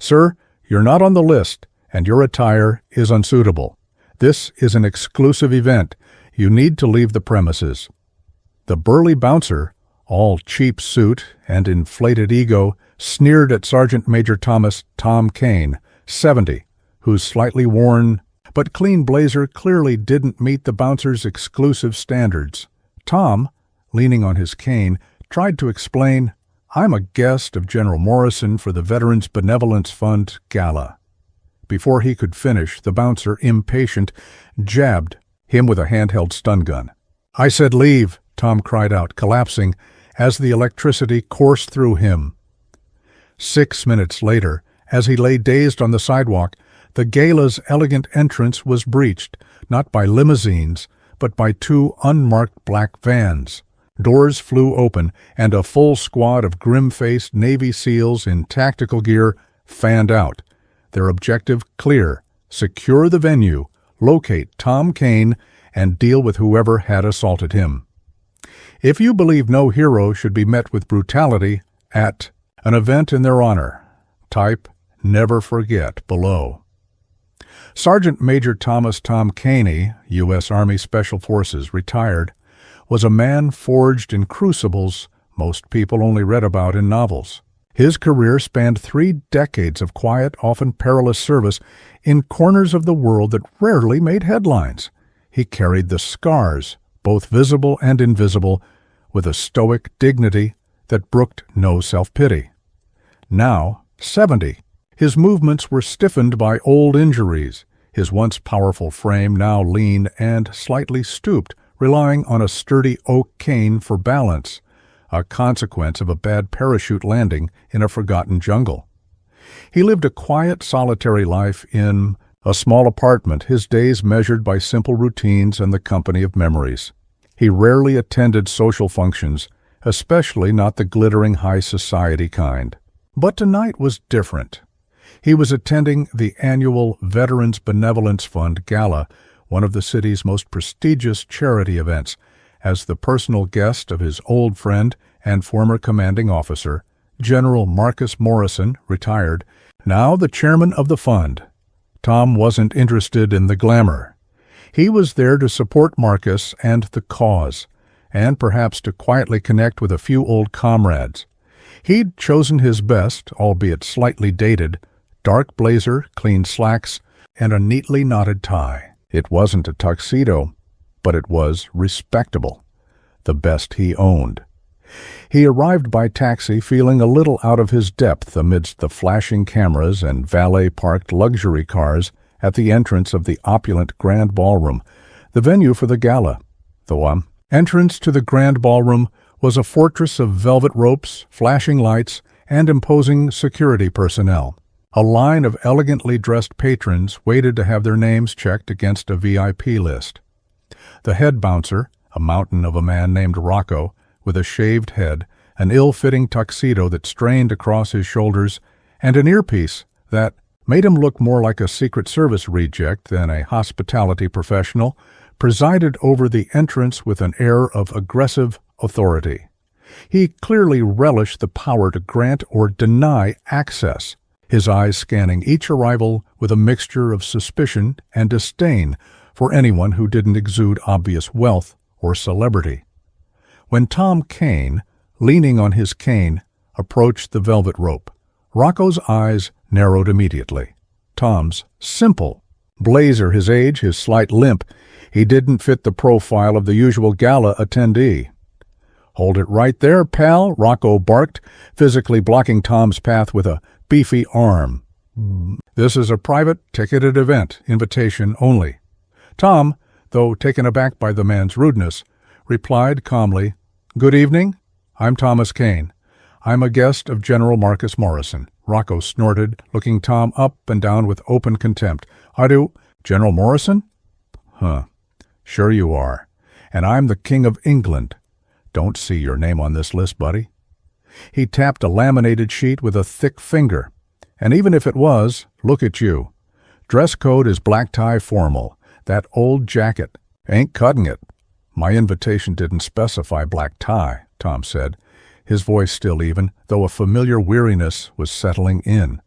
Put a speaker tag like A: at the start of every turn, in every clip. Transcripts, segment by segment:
A: "Sir, you're not on the list, and your attire is unsuitable. This is an exclusive event. You need to leave the premises." The burly bouncer, all cheap suit and inflated ego, sneered at Sergeant Major Thomas Tom Kane, 70, whose slightly worn but clean blazer clearly didn't meet the bouncer's exclusive standards. Tom, leaning on his cane, tried to explain, "I'm a guest of General Morrison for the Veterans Benevolence Fund Gala." Before he could finish, the bouncer, impatient, jabbed him with a handheld stun gun. "I said leave," Tom cried out, collapsing as the electricity coursed through him. 6 minutes later, as he lay dazed on the sidewalk, the Gala's elegant entrance was breached, not by limousines, but by 2 unmarked black vans. Doors flew open, and a full squad of grim-faced Navy SEALs in tactical gear fanned out. Their objective clear: secure the venue, locate Tom Kane, and deal with whoever had assaulted him. If you believe no hero should be met with brutality at an event in their honor, type "Never Forget" below. Sergeant Major Thomas Tom Kane, U.S. Army Special Forces, retired, was a man forged in crucibles most people only read about in novels. His career spanned 3 decades of quiet, often perilous service in corners of the world that rarely made headlines. He carried the scars, both visible and invisible, with a stoic dignity that brooked no self-pity. Now, 70, his movements were stiffened by old injuries, his once powerful frame now lean and slightly stooped, relying on a sturdy oak cane for balance, a consequence of a bad parachute landing in a forgotten jungle. He lived a quiet, solitary life in a small apartment, his days measured by simple routines and the company of memories. He rarely attended social functions, especially not the glittering high society kind. But tonight was different. He was attending the annual Veterans Benevolence Fund Gala, one of the city's most prestigious charity events, as the personal guest of his old friend and former commanding officer, General Marcus Morrison, retired, now the chairman of the fund. Tom wasn't interested in the glamour. He was there to support Marcus and the cause, and perhaps to quietly connect with a few old comrades. He'd chosen his best, albeit slightly dated, dark blazer, clean slacks, and a neatly knotted tie. It wasn't a tuxedo, but it was respectable, the best he owned. He arrived by taxi feeling a little out of his depth amidst the flashing cameras and valet-parked luxury cars at the entrance of the opulent Grand Ballroom, the venue for the gala. The entrance to the Grand Ballroom was a fortress of velvet ropes, flashing lights, and imposing security personnel. A line of elegantly dressed patrons waited to have their names checked against a VIP list. The head bouncer, a mountain of a man named Rocco, with a shaved head, an ill-fitting tuxedo that strained across his shoulders, and an earpiece that made him look more like a Secret Service reject than a hospitality professional, presided over the entrance with an air of aggressive authority. He clearly relished the power to grant or deny access, his eyes scanning each arrival with a mixture of suspicion and disdain for anyone who didn't exude obvious wealth or celebrity. When Tom Kane, leaning on his cane, approached the velvet rope, Rocco's eyes narrowed immediately. Tom's simple blazer, his age, his slight limp, he didn't fit the profile of the usual gala attendee. "Hold it right there, pal," Rocco barked, physically blocking Tom's path with a beefy arm. "This is a private, ticketed event, invitation only." Tom, though taken aback by the man's rudeness, replied calmly, "Good evening. I'm Thomas Kane. I'm a guest of General Marcus Morrison." Rocco snorted, looking Tom up and down with open contempt. "I do. General Morrison? Huh. Sure you are. And I'm the King of England. Don't see your name on this list, buddy." He tapped a laminated sheet with a thick finger. "And even if it was, look at you. Dress code is black tie formal. That old jacket. Ain't cutting it." "My invitation didn't specify black tie," Tom said, his voice still even, though a familiar weariness was settling in.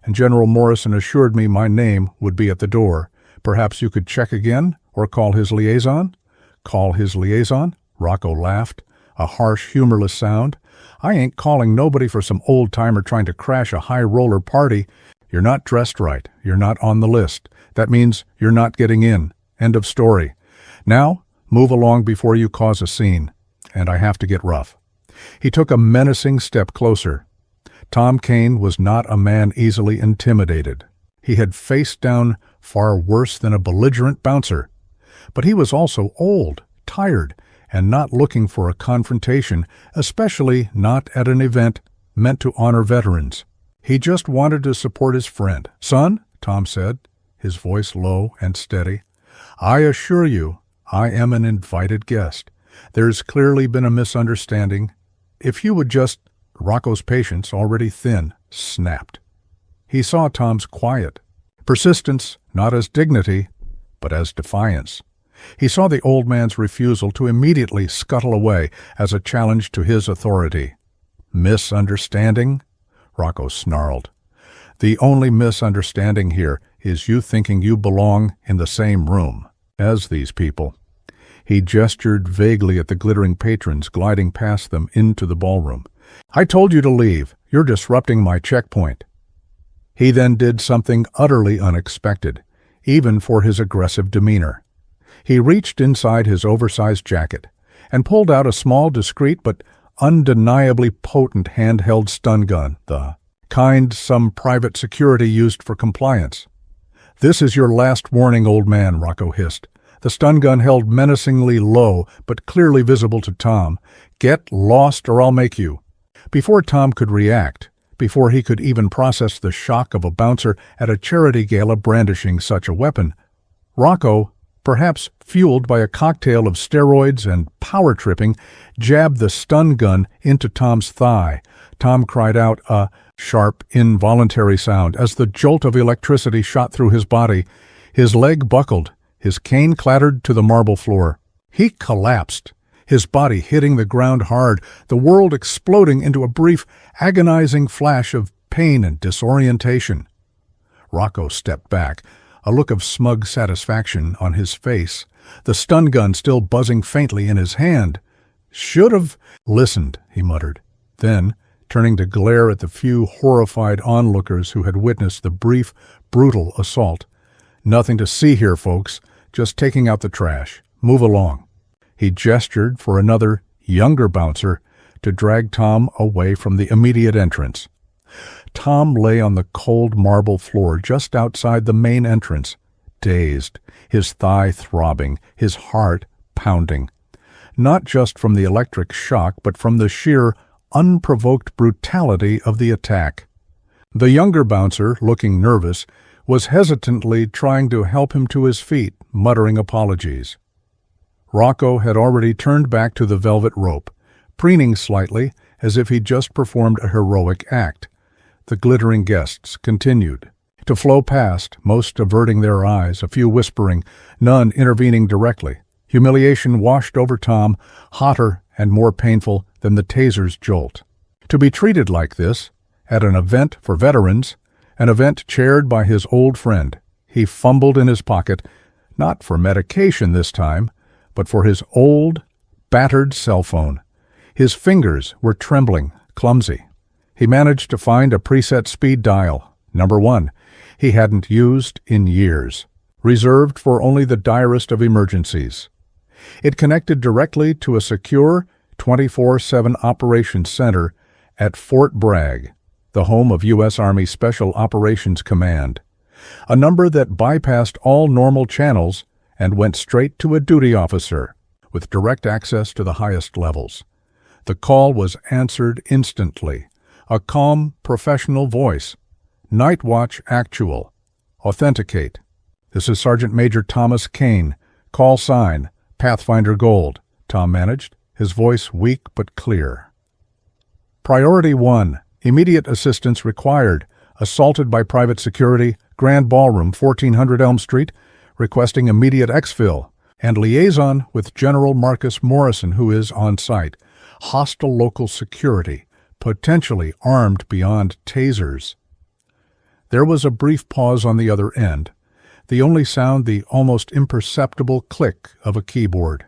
A: and General Morrison assured me my name would be at the door. Perhaps you could check again, or call his liaison?" "Call his liaison?" Rocco laughed, a harsh, humorless sound. "I ain't calling nobody for some old-timer trying to crash a high-roller party. You're not dressed right. You're not on the list. That means you're not getting in. End of story. Now, move along before you cause a scene. And I have to get rough." He took a menacing step closer. Tom Kane was not a man easily intimidated. He had faced down far worse than a belligerent bouncer. But he was also old, tired, and not looking for a confrontation, especially not at an event meant to honor veterans. He just wanted to support his friend. "Son," Tom said, his voice low and steady, "I assure you I am an invited guest. There's clearly been a misunderstanding. If you would just—" Rocco's patience, already thin, snapped. He saw Tom's quiet persistence not as dignity, but as defiance. He saw the old man's refusal to immediately scuttle away as a challenge to his authority. "Misunderstanding?" Rocco snarled. "The only misunderstanding here is you thinking you belong in the same room as these people." He gestured vaguely at the glittering patrons gliding past them into the ballroom. "I told you to leave. You're disrupting my checkpoint." He then did something utterly unexpected, even for his aggressive demeanor. He reached inside his oversized jacket and pulled out a small, discreet, but undeniably potent handheld stun gun, the kind some private security used for compliance. "This is your last warning, old man," Rocco hissed. The stun gun held menacingly low, but clearly visible to Tom. "Get lost or I'll make you." Before Tom could react, before he could even process the shock of a bouncer at a charity gala brandishing such a weapon, Rocco, perhaps fueled by a cocktail of steroids and power tripping, jabbed the stun gun into Tom's thigh. Tom cried out a sharp, involuntary sound as the jolt of electricity shot through his body. His leg buckled. His cane clattered to the marble floor. He collapsed, his body hitting the ground hard, the world exploding into a brief, agonizing flash of pain and disorientation. Rocco stepped back, a look of smug satisfaction on his face, the stun gun still buzzing faintly in his hand. "Should have listened," he muttered. Then, turning to glare at the few horrified onlookers who had witnessed the brief, brutal assault. "Nothing to see here, folks. Just taking out the trash. Move along." He gestured for another, younger bouncer to drag Tom away from the immediate entrance. Tom lay on the cold marble floor just outside the main entrance, dazed, his thigh throbbing, his heart pounding. Not just from the electric shock, but from the sheer, unprovoked brutality of the attack. The younger bouncer, looking nervous, was hesitantly trying to help him to his feet, muttering apologies. Rocco had already turned back to the velvet rope, preening slightly as if he'd just performed a heroic act. The glittering guests continued to flow past, most averting their eyes, a few whispering, none intervening directly. Humiliation washed over Tom, hotter and more painful than the taser's jolt. To be treated like this, at an event for veterans, an event chaired by his old friend. He fumbled in his pocket, not for medication this time, but for his old, battered cell phone. His fingers were trembling, clumsy. He managed to find a preset speed dial, number 1, he hadn't used in years, reserved for only the direst of emergencies. It connected directly to a secure 24/7 operations center at Fort Bragg, the home of U.S. Army Special Operations Command, a number that bypassed all normal channels and went straight to a duty officer, with direct access to the highest levels. The call was answered instantly. A calm, professional voice. "Night Watch Actual. Authenticate. This is Sergeant Major Thomas Kane. Call sign, Pathfinder Gold," Tom managed, his voice weak but clear. "Priority 1. Immediate assistance required. Assaulted by private security, Grand Ballroom, 1400 Elm Street, requesting immediate exfil, and liaison with General Marcus Morrison, who is on site. Hostile local security, potentially armed beyond tasers." There was a brief pause on the other end, the only sound the almost imperceptible click of a keyboard.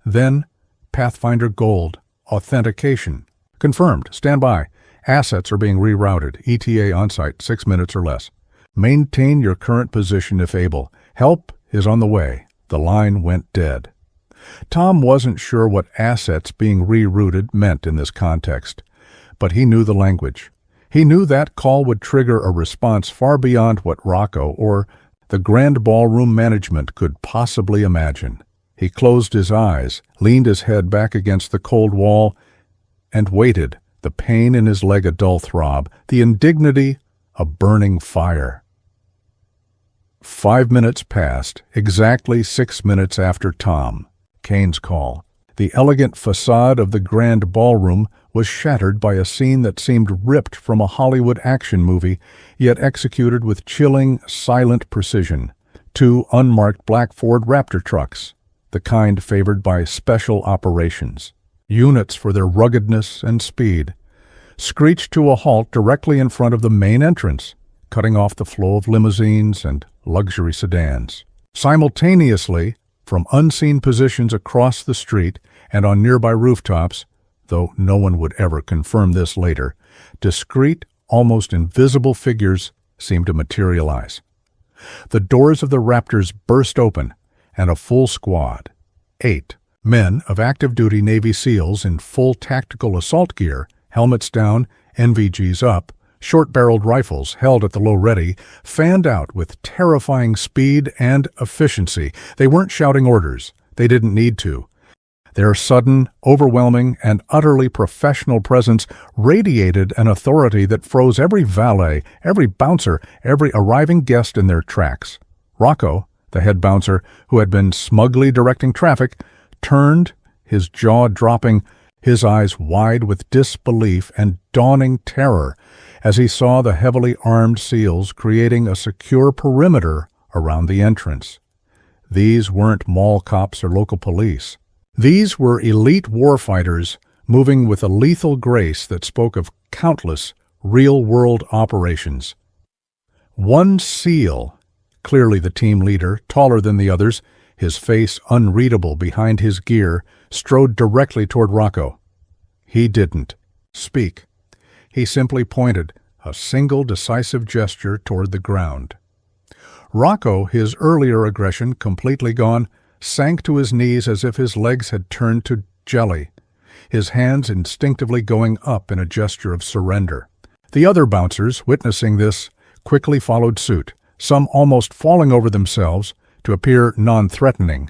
A: Then, Pathfinder Gold, authentication. Confirmed, stand by. Assets are being rerouted, ETA on site, 6 minutes or less. Maintain your current position if able. Help is on the way. The line went dead. Tom wasn't sure what assets being rerouted meant in this context, but he knew the language. He knew that call would trigger a response far beyond what Rocco or the Grand Ballroom management could possibly imagine. He closed his eyes, leaned his head back against the cold wall, and waited, the pain in his leg a dull throb, the indignity a burning fire. 5 minutes passed, exactly 6 minutes after Tom Kane's call. The elegant facade of the Grand Ballroom was shattered by a scene that seemed ripped from a Hollywood action movie, yet executed with chilling, silent precision. 2 unmarked black Ford Raptor trucks, the kind favored by special operations, units for their ruggedness and speed, screeched to a halt directly in front of the main entrance, cutting off the flow of limousines and luxury sedans. Simultaneously, from unseen positions across the street and on nearby rooftops, though no one would ever confirm this later, discreet, almost invisible figures seemed to materialize. The doors of the Raptors burst open, and a full squad, 8 men of active-duty Navy SEALs in full tactical assault gear, helmets down, NVGs up, short-barreled rifles held at the low ready, fanned out with terrifying speed and efficiency. They weren't shouting orders. They didn't need to. Their sudden, overwhelming, and utterly professional presence radiated an authority that froze every valet, every bouncer, every arriving guest in their tracks. Rocco, the head bouncer, who had been smugly directing traffic, turned, his jaw dropping, his eyes wide with disbelief and dawning terror, as he saw the heavily armed SEALs creating a secure perimeter around the entrance. These weren't mall cops or local police. These were elite warfighters moving with a lethal grace that spoke of countless real-world operations. One SEAL, clearly the team leader, taller than the others, his face unreadable behind his gear, strode directly toward Rocco. He didn't speak. He simply pointed, a single decisive gesture toward the ground. Rocco, his earlier aggression completely gone, sank to his knees as if his legs had turned to jelly, his hands instinctively going up in a gesture of surrender. The other bouncers, witnessing this, quickly followed suit, some almost falling over themselves to appear non-threatening.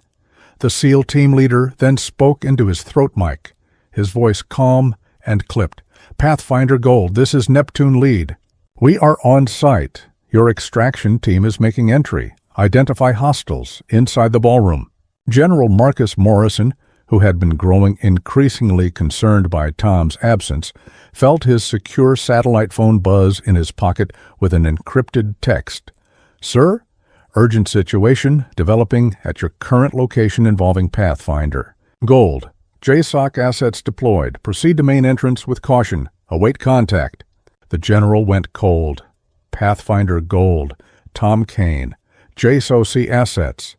A: The SEAL team leader then spoke into his throat mic, his voice calm and clipped. "Pathfinder Gold, this is Neptune Lead. We are on site. Your extraction team is making entry. Identify hostiles inside the ballroom." General Marcus Morrison, who had been growing increasingly concerned by Tom's absence, felt his secure satellite phone buzz in his pocket with an encrypted text. "Sir, urgent situation developing at your current location involving Pathfinder. Gold, JSOC assets deployed. Proceed to main entrance with caution. Await contact." The general went cold. Pathfinder Gold, Tom Kane, JSOC assets.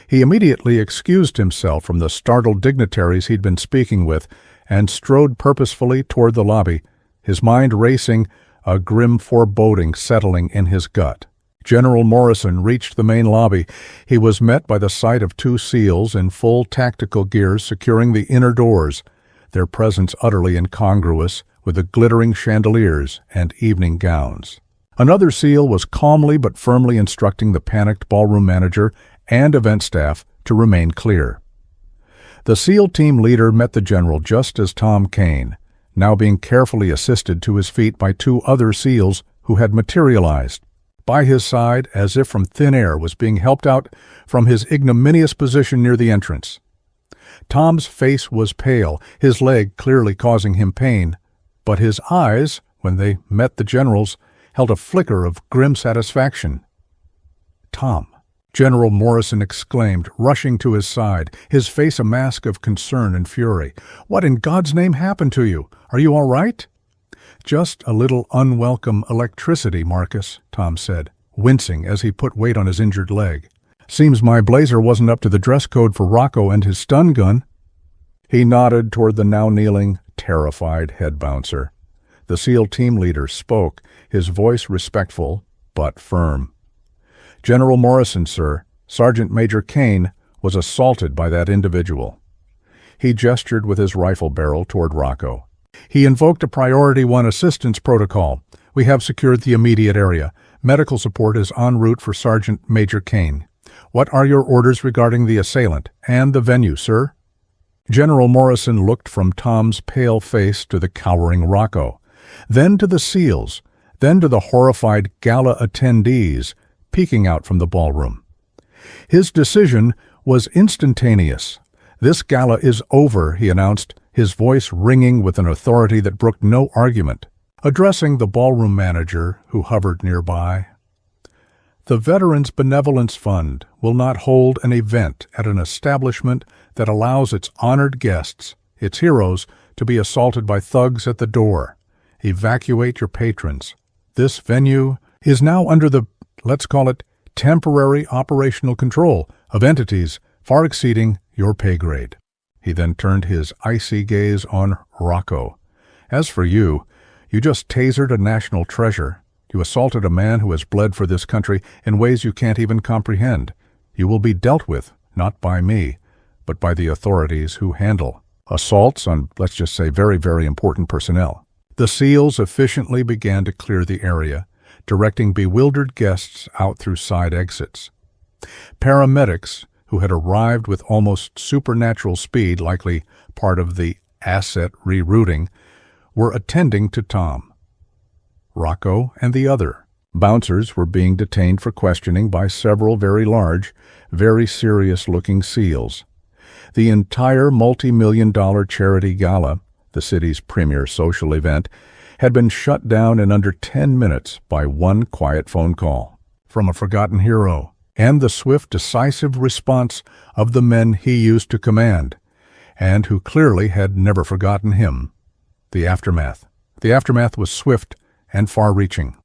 A: He immediately excused himself from the startled dignitaries he'd been speaking with and strode purposefully toward the lobby, his mind racing, a grim foreboding settling in his gut. General Morrison reached the main lobby. He was met by the sight of 2 SEALs in full tactical gear securing the inner doors, their presence utterly incongruous with the glittering chandeliers and evening gowns. Another SEAL was calmly but firmly instructing the panicked ballroom manager and event staff to remain clear. The SEAL team leader met the general just as Tom Kane, now being carefully assisted to his feet by 2 other SEALs who had materialized. By his side, as if from thin air, was being helped out from his ignominious position near the entrance. Tom's face was pale, his leg clearly causing him pain, but his eyes, when they met the general's, held a flicker of grim satisfaction. "Tom," General Morrison exclaimed, rushing to his side, his face a mask of concern and fury. "What in God's name happened to you? Are you all right?" "Just a little unwelcome electricity, Marcus," Tom said, wincing as he put weight on his injured leg. "Seems my blazer wasn't up to the dress code for Rocco and his stun gun." He nodded toward the now kneeling, terrified head bouncer. The SEAL team leader spoke, his voice respectful but firm. "General Morrison, sir, Sergeant Major Kane was assaulted by that individual." He gestured with his rifle barrel toward Rocco. "He invoked a Priority 1 assistance protocol. We have secured the immediate area. Medical support is en route for Sergeant Major Kane. What are your orders regarding the assailant and the venue, sir?" General Morrison looked from Tom's pale face to the cowering Rocco, then to the SEALs, then to the horrified Gala attendees peeking out from the ballroom. His decision was instantaneous. "This gala is over," he announced, his voice ringing with an authority that brooked no argument. Addressing the ballroom manager, who hovered nearby, "The Veterans Benevolence Fund will not hold an event at an establishment that allows its honored guests, its heroes, to be assaulted by thugs at the door. Evacuate your patrons. This venue is now under the, let's call it, temporary operational control of entities far exceeding your pay grade." He then turned his icy gaze on Rocco. "As for you, you just tasered a national treasure. You assaulted a man who has bled for this country in ways you can't even comprehend. You will be dealt with, not by me, but by the authorities who handle assaults on, let's just say, very, very important personnel." The SEALs efficiently began to clear the area, directing bewildered guests out through side exits. Paramedics, who had arrived with almost supernatural speed, likely part of the asset rerouting, were attending to Tom. Rocco and the other bouncers were being detained for questioning by several very large, very serious-looking SEALs. The entire multi-million-dollar charity gala, the city's premier social event, had been shut down in under 10 minutes by one quiet phone call from a forgotten hero, and the swift, decisive response of the men he used to command, and who clearly had never forgotten him. The aftermath. The aftermath was swift and far-reaching.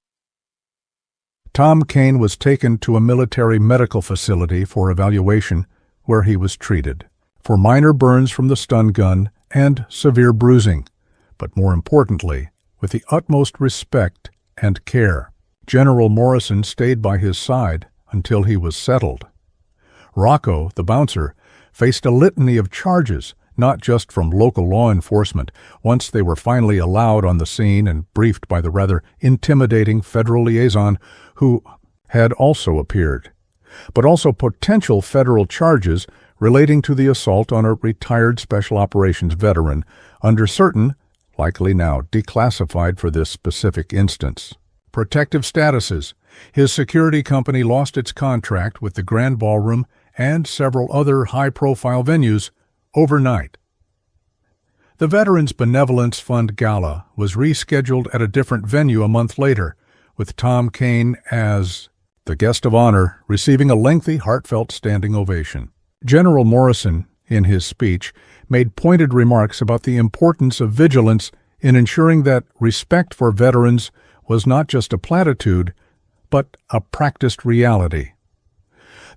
A: Tom Kane was taken to a military medical facility for evaluation, where he was treated for minor burns from the stun gun and severe bruising, but more importantly, with the utmost respect and care. General Morrison stayed by his side until he was settled. Rocco, the bouncer, faced a litany of charges, not just from local law enforcement, once they were finally allowed on the scene and briefed by the rather intimidating federal liaison who had also appeared, but also potential federal charges relating to the assault on a retired Special Operations veteran under certain, likely now declassified for this specific instance, protective statuses. His security company lost its contract with the Grand Ballroom and several other high-profile venues overnight. The Veterans Benevolence Fund Gala was rescheduled at a different venue a month later, with Tom Kane as the guest of honor, receiving a lengthy, heartfelt standing ovation. General Morrison, in his speech, made pointed remarks about the importance of vigilance in ensuring that respect for veterans was not just a platitude, but a practiced reality.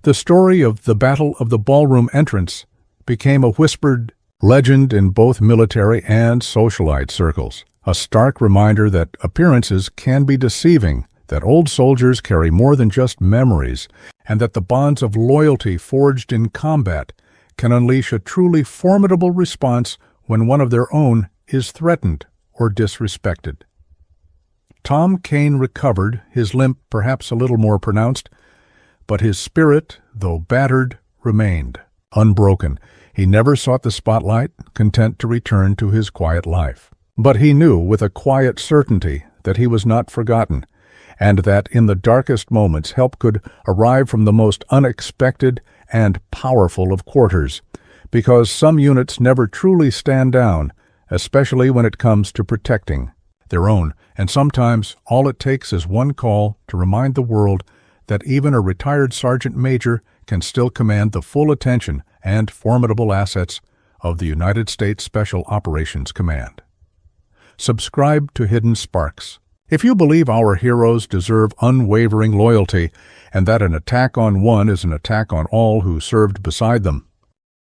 A: The story of the Battle of the Ballroom entrance became a whispered legend in both military and socialite circles, a stark reminder that appearances can be deceiving, that old soldiers carry more than just memories, and that the bonds of loyalty forged in combat can unleash a truly formidable response when one of their own is threatened or disrespected. Tom Kane recovered, his limp perhaps a little more pronounced, but his spirit, though battered, remained unbroken. He never sought the spotlight, content to return to his quiet life. But he knew with a quiet certainty that he was not forgotten, and that in the darkest moments help could arrive from the most unexpected and powerful of quarters, because some units never truly stand down, especially when it comes to protecting their own, and sometimes all it takes is one call to remind the world that even a retired sergeant major can still command the full attention and formidable assets of the United States Special Operations Command. subscribe to Hidden Sparks. If you believe our heroes deserve unwavering loyalty and that an attack on one is an attack on all who served beside them,